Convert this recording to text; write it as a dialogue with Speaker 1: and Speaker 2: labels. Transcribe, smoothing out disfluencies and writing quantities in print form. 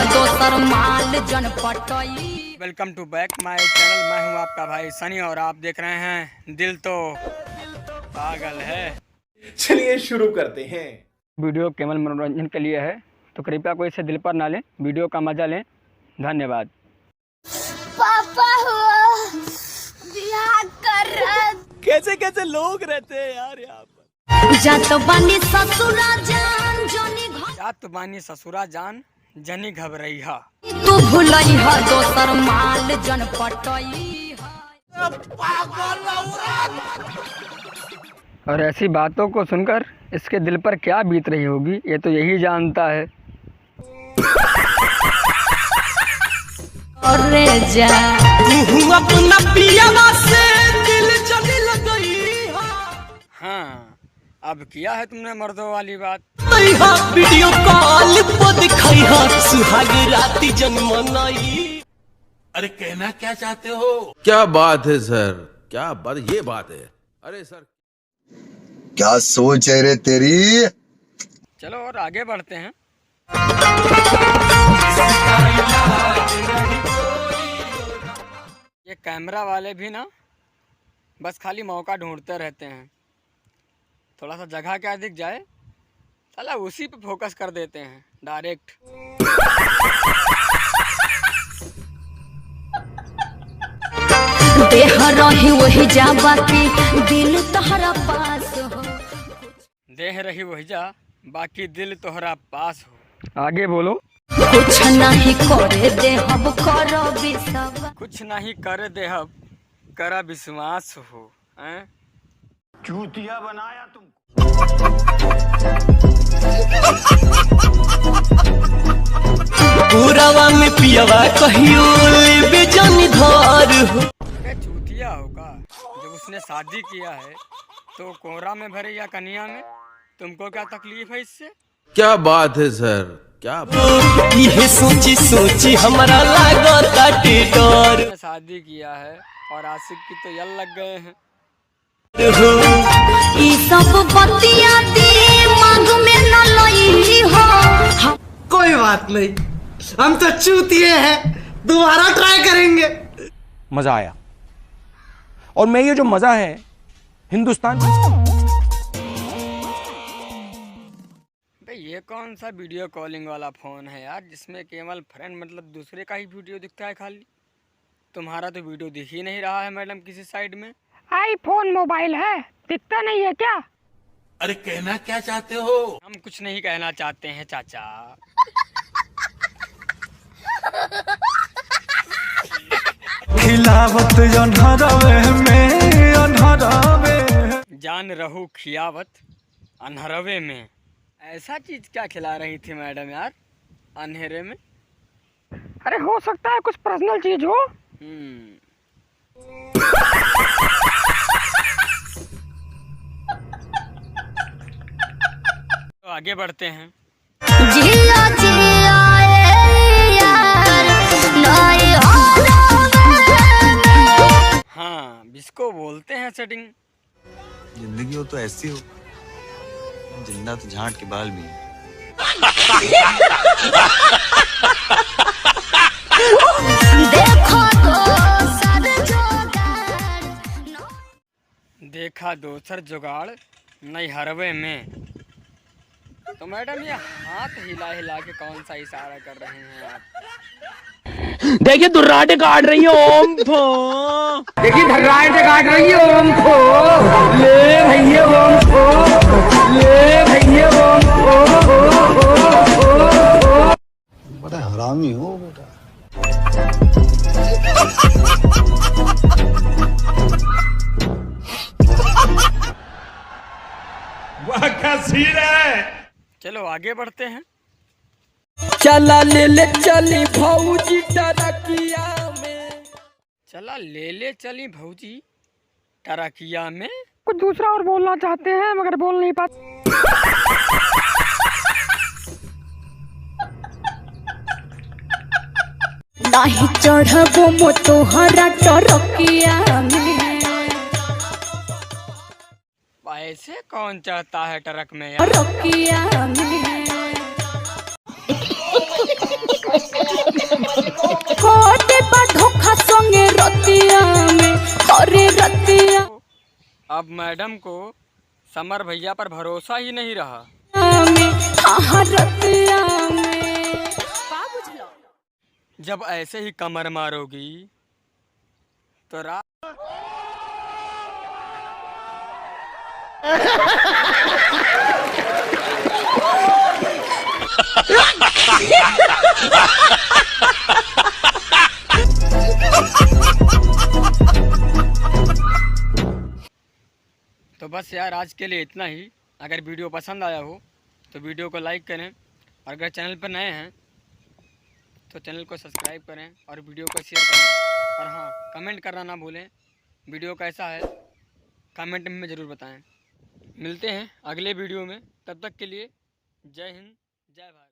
Speaker 1: दोसर माल जन पटई।
Speaker 2: Welcome to back my channel. मैं हूं आपका भाई सनी और आप देख रहे हैं दिल तो पागल है।
Speaker 3: चलिए शुरू करते हैं।
Speaker 2: वीडियो केवल मनोरंजन के लिए है, तो कृपया कोई इसे दिल पर ना लें, वीडियो का मजा लें। धन्यवाद।
Speaker 1: पापा बियाह कर
Speaker 3: कैसे कैसे लोग रहते हैं यार यहाँ पर।
Speaker 1: जात बानी ससुरा जान जनी
Speaker 2: जात बानी ससुरा जान जनी घबरई हा।
Speaker 1: तू भुलई ह दोसर माल जन पटई।
Speaker 2: और ऐसी बातों को सुनकर इसके दिल पर क्या बीत रही होगी, ये तो यही जानता है।
Speaker 1: अरे जा
Speaker 3: तू अपना पियावा से दिल जली लगई।
Speaker 2: हाँ, अब किया है तुमने मर्दों वाली बात।
Speaker 3: वीडियो कॉल पर दिखाई हा सुहाग राती जन्मनाई। अरे कहना क्या चाहते हो?
Speaker 4: क्या बात है सर, क्या बात, ये बात है। अरे सर
Speaker 5: क्या सोच है रे तेरी।
Speaker 2: चलो और आगे बढ़ते हैं। ये कैमरा वाले भी ना बस खाली मौका ढूंढते रहते हैं। थोड़ा सा जगह क्या दिख जाए साला उसी पे फोकस कर देते हैं डायरेक्ट।
Speaker 1: देह रही वही जावा के दिल तहरा पास हो।
Speaker 2: देह रही वही जा बाकी दिल तोहरा पास हो। आगे बोलो।
Speaker 1: कुछ नहीं करे देहब करो विश्वास।
Speaker 2: कुछ नहीं कर देहब करा विश्वास हो। हैं?
Speaker 6: चूतिया बनाया तुम।
Speaker 3: पूरावा में पियावा कहियो लेबे जानी धार हो।
Speaker 2: अबे चूतिया होगा जब उसने शादी किया है तो कोहरा में भरे या कन्या में, तुमको क्या तकलीफ है इससे?
Speaker 4: क्या बात है सर, क्या बात।
Speaker 3: ये सोची सोची हमारा लागता डर
Speaker 2: उसने शादी किया है और आशिक की तो यल लग गए हैं।
Speaker 1: ई सब बतिया दिमाग में न लई हो।
Speaker 7: कोई बात नहीं, हम तो चूतिए हैं, दोबारा ट्राई करेंगे।
Speaker 6: मजा आया और मैं ये जो मजा है हिंदुस्तान।
Speaker 2: भाई ये कौन सा वीडियो कॉलिंग वाला फोन है यार जिसमें केवल फ्रेंड मतलब दूसरे का ही वीडियो दिखता है खाली। तुम्हारा तो वीडियो दिख ही नहीं रहा है मैडम किसी साइड में।
Speaker 8: आईफोन मोबाइल है, दिखता नहीं है क्या?
Speaker 3: अरे कहना क्या चाहते हो?
Speaker 2: हम कुछ नहीं कहना चाहते हैं चाचा।
Speaker 6: खिलावत
Speaker 2: जान रहू खियावत अनहरवे में। ऐसा चीज क्या खिला रही थी मैडम यार अंधेरे में?
Speaker 8: अरे हो सकता है कुछ पर्सनल चीज हो।
Speaker 2: तो आगे बढ़ते हैं।
Speaker 1: जिया जिया ए यार नई
Speaker 2: हाँ, बिस्को बोलते हैं सेटिंग।
Speaker 5: जिंदगी हो तो ऐसी हो, जिंदा तो झांट के बाल भी है।
Speaker 2: देखा दोसर जुगाड़ नई हरवे में। तो मैडम ये हाथ हिला हिला के कौन सा इशारा कर रहे हैं आप?
Speaker 6: देखिए दुर्राटे काट रही है ओम फो।
Speaker 8: देखिए धर्राटे काट रही है ओम को। ले भैया ओम को, ले भैया ओम को।
Speaker 5: बड़ा हरामी हो बेटा।
Speaker 6: वाह क्या सीन है।
Speaker 2: चलो आगे बढ़ते हैं।
Speaker 7: चला ले ले चली भौजी टरकिया में।
Speaker 2: चला ले ले चली भौजी टरकिया में।
Speaker 8: कुछ दूसरा और बोलना चाहते हैं मगर बोल नहीं पाते।
Speaker 1: नहीं चढ़बो मो तोहरा टरकिया में।
Speaker 2: ऐसे कौन चाहता है ट्रक में यार?
Speaker 1: टरकिया में
Speaker 2: अब मैडम को समर भैया पर भरोसा ही नहीं रहा। जब ऐसे ही कमर मारोगी तो रात तो बस यार आज के लिए इतना ही। अगर वीडियो पसंद आया हो तो वीडियो को लाइक करें और अगर चैनल पर नए हैं तो चैनल को सब्सक्राइब करें और वीडियो को शेयर करें। और हाँ, कमेंट करना ना भूलें। वीडियो कैसा है कमेंट में ज़रूर बताएं। मिलते हैं अगले वीडियो में, तब तक के लिए जय हिंद जय भारत।